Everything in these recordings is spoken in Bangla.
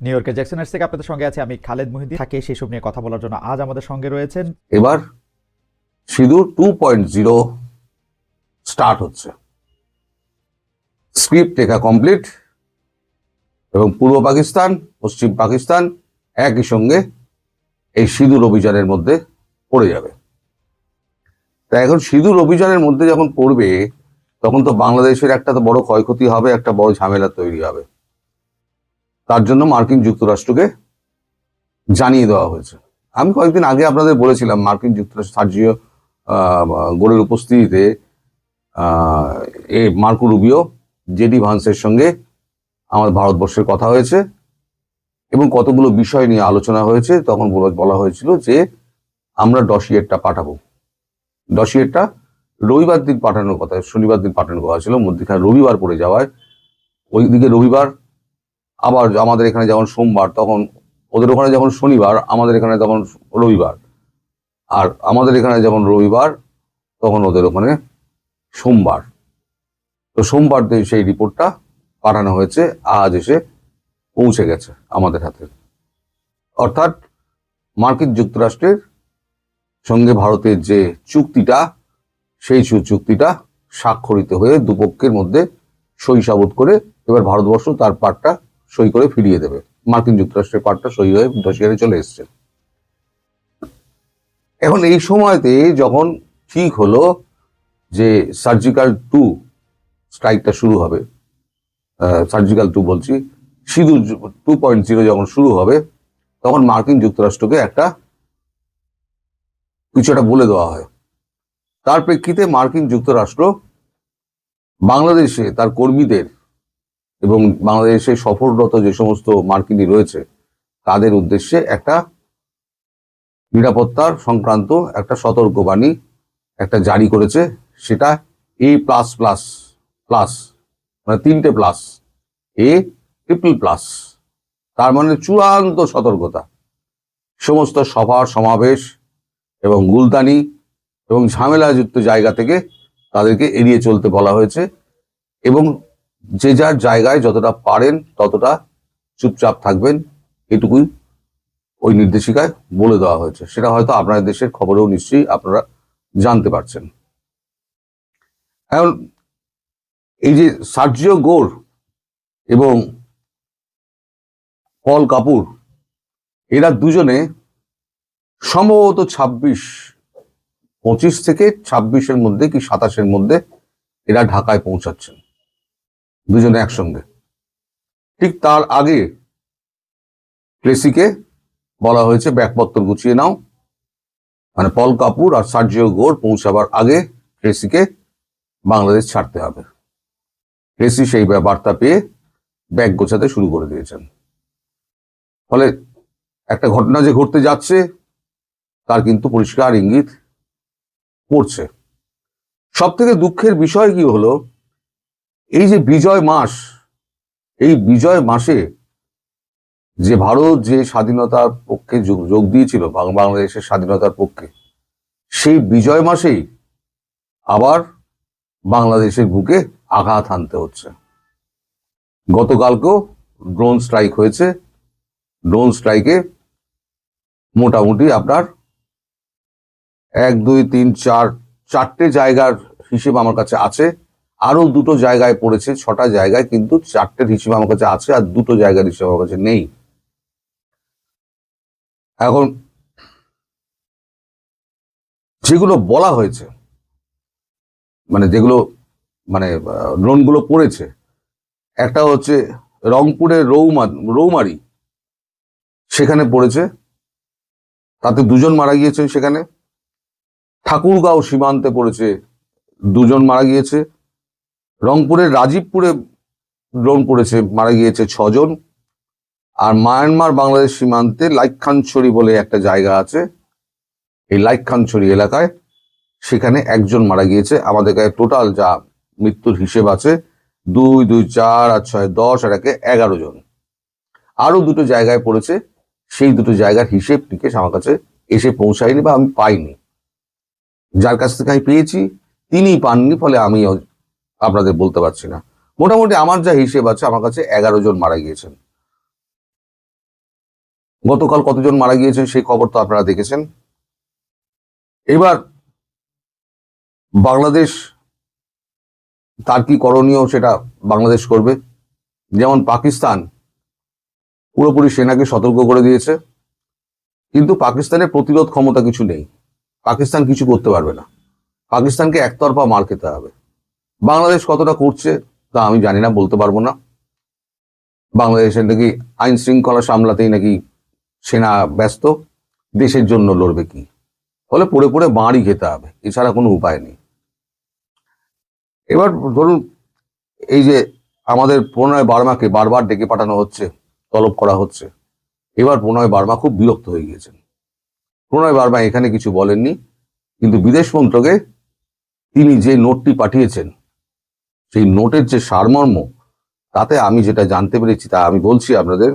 নিউ ইয়র্কের জ্যাকসনের থেকে আপনাদের সঙ্গে আছে আমি খালেদ মুহিদ্দিন। থাকে সেসব নিয়ে কথা বলার জন্য আজ আমাদের সঙ্গে রয়েছেন। এবার সিঁদুর 2.0 স্টার্ট হচ্ছে, স্ক্রিপ্ট লেখা কমপ্লিট এবং পূর্ব পাকিস্তান পশ্চিম পাকিস্তান একই সঙ্গে এই সিঁদুর অভিযানের মধ্যে পড়ে যাবে। তাই এখন সিঁদুর অভিযানের মধ্যে যখন পড়বে তখন তো বাংলাদেশের একটা তো বড় ক্ষয়ক্ষতি হবে, একটা বড় ঝামেলা তৈরি হবে। তার জন্য মার্কিন যুক্তরাষ্ট্রকে জানিয়ে দেওয়া হয়েছে। আমি কয়েকদিন আগে আপনাদের বলেছিলাম মার্কিন যুক্তরাষ্ট্র সার্জিও গোরের উপস্থিতিতে মার্কো রুবিও জেডি ভান্সের সঙ্গে আমার ভারতবর্ষের কথা হয়েছে এবং কতগুলো বিষয় নিয়ে আলোচনা হয়েছে। তখন বলা হয়েছিল যে আমরা ডসিয়েরটা পাঠাবো। ডসিয়েরটা রবিবার দিন পাঠানোর কথা, শনিবার দিন পাঠানোর কথা ছিল, মধ্যখানে রবিবার পড়ে যাওয়ায় ওইদিকে রবিবার, আবার আমাদের এখানে যখন সোমবার তখন ওদের ওখানে যখন শনিবার, আমাদের এখানে তখন রবিবার, আর আমাদের এখানে যখন রবিবার তখন ওদের ওখানে সোমবার। তো সোমবার দিন সেই রিপোর্টটা পাঠানো হয়েছে, আজ এসে পৌঁছে গেছে আমাদের হাতে। অর্থাৎ মার্কিন যুক্তরাষ্ট্রের সঙ্গে ভারতের যে চুক্তিটা, সেই চুক্তিটা স্বাক্ষরিত হয়ে দুপক্ষের মধ্যে সই সাবুত করে এবার ভারতবর্ষ তার পার্টটা সই করে ফিরিয়ে দেবে। মার্কিন যুক্তরাষ্ট্রের পার্টটা সই হয়ে ডসিয়ারে চলে এসছে। এখন এই সময়তে যখন ঠিক হলো যে সার্জিক্যাল 2 স্ট্রাইকটা শুরু হবে, সার্জিক্যাল 2 বলছি, সিঁদুর 2.0 যখন শুরু হবে, তখন মার্কিন যুক্তরাষ্ট্রকে কিছু একটা বলে দেওয়া হয়। তার প্রেক্ষিতে মার্কিন যুক্তরাষ্ট্র বাংলাদেশে তার কর্মীদের এবং বাংলাদেশে সফররত যে সমস্ত মার্কিনী রয়েছে তাদের উদ্দেশ্যে একটা নিরাপত্তার সংক্রান্ত একটা সতর্কবাণী একটা জারি করেছে। সেটা A+++, মানে 3টে প্লাস, A+++, তার মানে চূড়ান্ত সতর্কতা। সমস্ত সভা সমাবেশ এবং গুলতানি এবং ঝামেলাযুক্ত জায়গা থেকে তাদেরকে এড়িয়ে চলতে বলা হয়েছে এবং যে যার জায়গায় যতটা পারেন ততটা চুপচাপ থাকবেন, এটুকুই ওই নির্দেশিকায় বলে দেওয়া হয়েছে। সেটা হয়তো আপনাদের দেশের খবরেও নিশ্চয়ই আপনারা জানতে পারছেন। এখন এই যে সার্জিও গোর এবং পল কাপুর, এরা দুজনে সম্ভবত 25 থেকে 26-এর মধ্যে কি 27-এর মধ্যে এরা ঢাকায় পৌঁছাচ্ছেন দুজনে একসঙ্গে। ঠিক তার আগে ট্রেসিকে বলা হয়েছে ব্যাগপত্র গুছিয়ে নাও, মানে পল কাপুর আর সার্জিও গোর পৌঁছাবার আগে ট্রেসিকে বাংলাদেশ ছাড়তে হবে। ট্রেসি সেই বার্তা পেয়ে ব্যাগ গোছাতে শুরু করে দিয়েছেন। ফলে একটা ঘটনা যে ঘটতে যাচ্ছে তার কিন্তু পরিষ্কার ইঙ্গিত পড়ছে। সব থেকে দুঃখের বিষয় কি হলো, এই যে বিজয় মাস, এই বিজয় মাসে যে ভারত যে স্বাধীনতার পক্ষে যোগ দিয়েছিল, বাংলাদেশের স্বাধীনতার পক্ষে, সেই বিজয় মাসেই আবার বাংলাদেশের বুকে আঘাত হানতে হচ্ছে। গতকালকেও ড্রোন স্ট্রাইক হয়েছে। ড্রোন স্ট্রাইকে মোটামুটি আপনার 1 2 3 4 4টে জায়গার হিসেব আমার কাছে আছে, আরো 2টো জায়গায় পড়েছে, 6টা জায়গায়, কিন্তু 4টের হিসেব আমার কাছে আছে আর 2টো জায়গার হিসেব আমার কাছে নেই। এখন যেগুলো বলা হয়েছে, মানে যেগুলো মানে ড্রোনগুলো পড়েছে, একটা হচ্ছে রংপুরের রৌমারি, সেখানে পড়েছে, তাতে 2জন মারা গিয়েছেন। সেখানে ঠাকুরগাঁও সীমান্তে পড়েছে, 2জন মারা গিয়েছে। রংপুরের রাজীবপুরে ড্রোন পড়েছে, মারা গিয়েছে 6জন। আর মায়ানমার বাংলাদেশ সীমান্তে লাইখানছড়ি বলে একটা জায়গা আছে, এই লাইখানছড়ি এলাকায়, সেখানে 1জন মারা গিয়েছে। আমাদের কাছে টোটাল যা মৃত্যুর হিসেব আছে 2 2 4 আর 6 10 আর 1 11 জন। আরো 2টো জায়গায় পড়েছে, সেই 2টো জায়গার হিসেব নিকেশ আমার কাছে এসে পৌঁছায়নি বা আমি পাইনি। যার কাছ থেকে আমি পেয়েছি তিনিই পাননি, ফলে আমি আপনাদের বলতে পারছি না। মোটামুটি আমার যা হিসেব আছে আমার কাছে 11 জন মারা গিয়েছেন। গতকাল কতজন মারা গিয়েছেন সেই খবর তো আপনারা দেখেছেন। এবার বাংলাদেশ তার কি করণীয় সেটা বাংলাদেশ করবে। যেমন পাকিস্তান পুরোপুরি সেনাকে সতর্ক করে দিয়েছে, কিন্তু পাকিস্তানের প্রতিরোধ ক্ষমতা কিছু নেই, পাকিস্তান কিছু করতে পারবে না, পাকিস্তানকে একতরফা মার খেতে হবে। বাংলাদেশ কতটা করছে তা আমি জানি না, বলতে পারবো না। বাংলাদেশের নাকি আইন শৃঙ্খলা সামলাতেই নাকি সেনা ব্যস্ত, দেশের জন্য লড়বে কি, ফলে পড়ে পড়ে মারই খেতে হবে, এছাড়া কোনো উপায় নেই। এবার ধরুন এই যে আমাদের প্রণয় বার্মাকে বারবার ডেকে পাঠানো হচ্ছে, তলব করা হচ্ছে, এবার প্রণয় বার্মা খুব বিরক্ত হয়ে গিয়েছেন। প্রণয় বার্মা এখানে কিছু বলেননি, কিন্তু বিদেশ মন্ত্রকে তিনি যে নোটটি পাঠিয়েছেন সেই নোটের যে সারমর্ম, তাতে আমি যেটা জানতে পেরেছি তা আমি বলছি আপনাদের।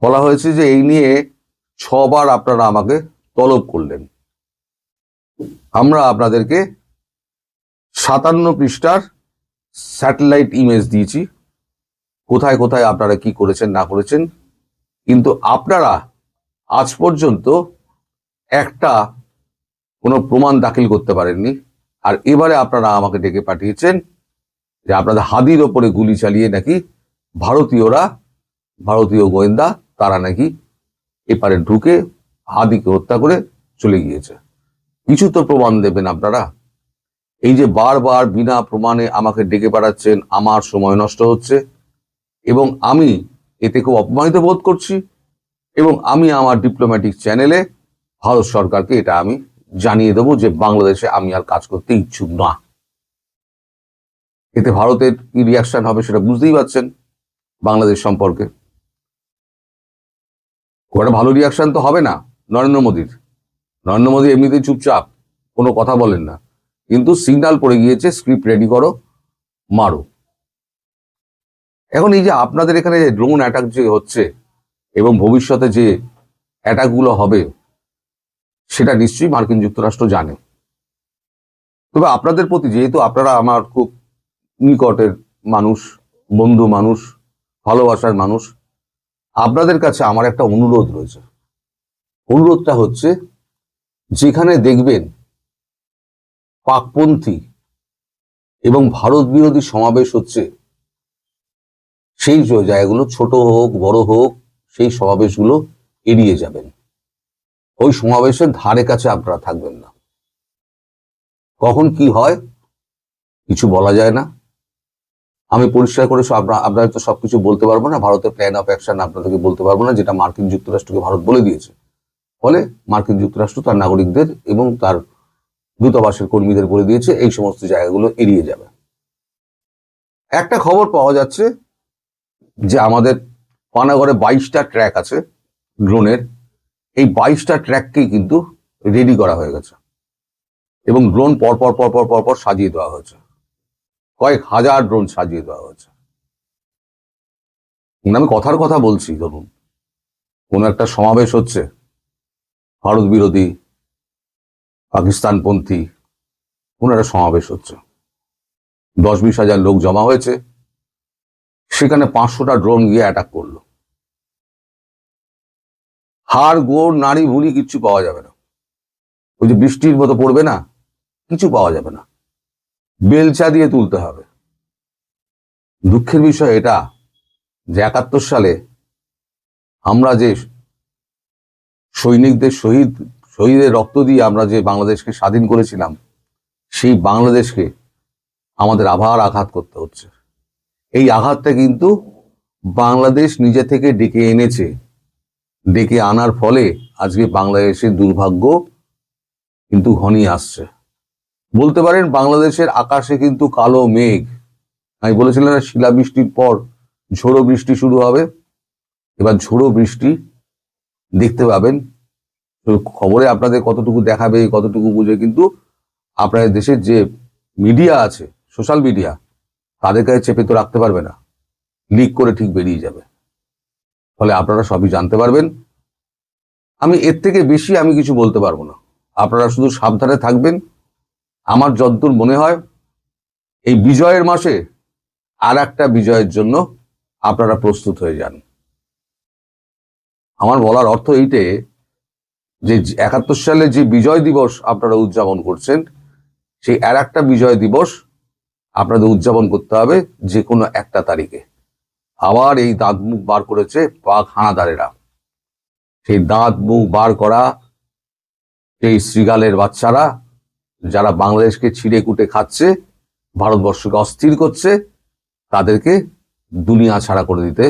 বলা হয়েছে যে এই নিয়ে 6 বার আপনারা আমাকে তলব করলেন, আমরা আপনাদেরকে 57 পৃষ্ঠার স্যাটেলাইট ইমেজ দিয়েছি, কোথায় কোথায় আপনারা কি করেছেন না করেছেন, কিন্তু আপনারা আজ পর্যন্ত একটা কোনো প্রমাণ দাখিল করতে পারেননি। আর এবারে আপনারা আমাকে ডেকে পাঠিয়েছেন যে আপনাদের হাদির ওপরে গুলি চালিয়ে নাকি ভারতীয় গোয়েন্দা তারা নাকি এপারে ঢুকে হাদিকে হত্যা করে চলে গিয়েছে। কিছু তো প্রমাণ দেবেন আপনারা। এই যে বারবার বিনা প্রমাণে আমাকে ডেকে পাঠাচ্ছেন, আমার সময় নষ্ট হচ্ছে এবং আমি এতে খুব অপমানিত বোধ করছি, এবং আমি আমার ডিপ্লোম্যাটিক চ্যানেলে ভারত সরকারকে এটা আমি জানিয়ে দেবো যে বাংলাদেশে আমি আর কাজ করতে ইচ্ছুক না। এতে ভারতের কি রিয়াকশন হবে সেটা বুঝতেই পারছেন। বাংলাদেশ সম্পর্কে খুব একটা ভালো রিয়াকশন তো হবে না নরেন্দ্র মোদী এমনিতেই চুপচাপ, কোনো কথা বলেন না, কিন্তু সিগন্যাল পড়ে গিয়েছে, স্ক্রিপ্ট রেডি করো, মারো। এখন এই যে আপনাদের এখানে যে ড্রোন অ্যাটাক যে হচ্ছে এবং ভবিষ্যতে যে অ্যাটাকগুলো হবে সেটা নিশ্চয়ই মার্কিন যুক্তরাষ্ট্র জানে। তবে আপনাদের প্রতি, যেহেতু আপনারা আমার খুব নিকটের মানুষ, বন্ধু মানুষ, ভালোবাসার মানুষ, আপনাদের কাছে আমার একটা অনুরোধ রয়েছে। অনুরোধটা হচ্ছে, যেখানে দেখবেন পাকপন্থী এবং ভারত বিরোধী সমাবেশ হচ্ছে, সেই জায়গাগুলো ছোট হোক বড় হোক, সেই সমাবেশগুলো এড়িয়ে যাবেন। ওই সমাবেশের ধারে কাছে আপনারা থাকবেন না। কখন কি হয় কিছু বলা যায় না। আমি পরিষ্কার করে আপনাদের তো সবকিছু বলতে পারবো না, ভারতের প্ল্যান অফ অ্যাকশন আপনাদেরকে বলতে পারবো না, যেটা মার্কিন যুক্তরাষ্ট্রকে ভারত বলে দিয়েছে। ফলে মার্কিন যুক্তরাষ্ট্র তার নাগরিকদের এবং তার দূতাবাসের কর্মীদের বলে দিয়েছে এই সমস্ত জায়গাগুলো এড়িয়ে যাবে। একটা খবর পাওয়া যাচ্ছে যে আমাদের পানাগড়ে 22টা ট্র্যাক আছে ড্রোনের, এই 22টা ট্র্যাককেই কিন্তু রেডি করা হয়ে গেছে এবং ড্রোন পরপর সাজিয়ে দেওয়া হয়েছে, কয়েক হাজার ড্রোন সাজিয়ে দেওয়া হয়েছে। আমি কথার কথা বলছি, ধরুন কোন একটা সমাবেশ হচ্ছে, ভারত বিরোধী পাকিস্তানপন্থী কোন একটা সমাবেশ হচ্ছে, 10-20 হাজার লোক জমা হয়েছে, সেখানে 500টা ড্রোন গিয়ে অ্যাটাক করলো, হাড় গোড় নাড়ি ভুড়ি কিচ্ছু পাওয়া যাবে না। ওই যে বৃষ্টির মতো পড়বে না, কিছু পাওয়া যাবে না, বেলচা দিয়ে তুলতে হবে। দুঃখের বিষয় এটা যে 71 সালে আমরা যে সৈনিকদের শহীদের রক্ত দিয়ে আমরা যে বাংলাদেশকে স্বাধীন করেছিলাম, সেই বাংলাদেশকে আমাদের আবার আঘাত করতে হচ্ছে। এই আঘাতটা কিন্তু বাংলাদেশ নিজে থেকে ডেকে এনেছে, ডেকে আনার ফলে আজকে বাংলাদেশের দুর্ভাগ্য কিন্তু ঘনিয়ে আসছে। বলতে পারেন বাংলাদেশের আকাশে কিন্তু কালো মেঘ। আমি বলেছিলাম না, শিলাবৃষ্টির পর ঝোড়ো বৃষ্টি শুরু হবে, এবার ঝোড়ো বৃষ্টি দেখতে পাবেন। খবরে আপনাদের কতটুকু দেখাবে, কতটুকু বুঝে, কিন্তু আপনাদের দেশের যে মিডিয়া আছে, সোশ্যাল মিডিয়া, তাদের কাছে চেপে তো রাখতে পারবে না, লিক করে ঠিক বেরিয়ে যাবে। ফলে আপনারা সবই জানতে পারবেন। আমি এর থেকে বেশি আমি কিছু বলতে পারবো না, আপনারা শুধু সাবধানে থাকবেন। আমার যতদূর মনে হয় এই বিজয়ের মাসে আর একটা বিজয়ের জন্য আপনারা প্রস্তুত হয়ে যান। আমার বলার অর্থ এইটে যে 71 সালে যে বিজয় দিবস আপনারা উদযাপন করছেন, সেই আর একটা বিজয় দিবস আপনাদের উদযাপন করতে হবে যে কোনো একটা তারিখে। আবার এই দাঁত মুখ বার করেছে পাক হানাদারেরা। সেই দাঁত মুখ বার করা সেই শ্রীগালের বাচ্চারা, যারা বাংলাদেশকে ছিঁড়ে কুটে খাচ্ছে, ভারতবর্ষকে অস্থির করছে, তাদেরকে দুনিয়া ছাড়া করে দিতে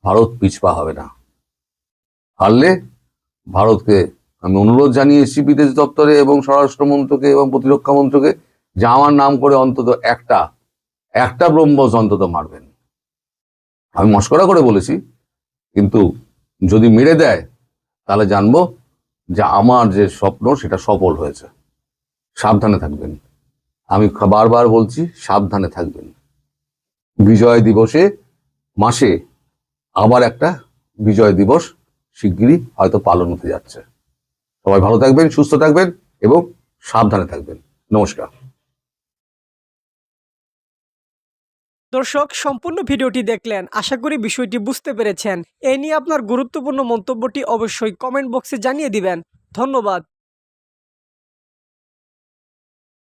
ভারত পিছপা হবে না। পারলে ভারতকে আমি অনুরোধ জানিয়েছি বিদেশ দপ্তরে এবং স্বরাষ্ট্র মন্ত্রকে এবং প্রতিরক্ষা মন্ত্রকে যে আমার নাম করে অন্তত একটা ব্রহ্মস অন্তত মারবেন। আমি মস্করা করে বলেছি, কিন্তু যদি মেরে দেয় তাহলে জানবো যে আমার যে স্বপ্ন সেটা সফল হয়েছে। সাবধানে থাকবেন, আমি বারবার বলছি সাবধানে থাকবেন। বিজয় দিবসে মাসে আবার একটা বিজয় দিবস শিগগিরই হয়তো পালন হতে যাচ্ছে। সবাই ভালো থাকবেন, সুস্থ থাকবেন এবং সাবধানে থাকবেন। নমস্কার। দর্শক, সম্পূর্ণ ভিডিওটি দেখলেন, আশা করি বিষয়টি বুঝতে পেরেছেন। এই নিয়ে আপনার গুরুত্বপূর্ণ মন্তব্যটি অবশ্যই কমেন্ট বক্সে জানিয়ে দিবেন। ধন্যবাদ।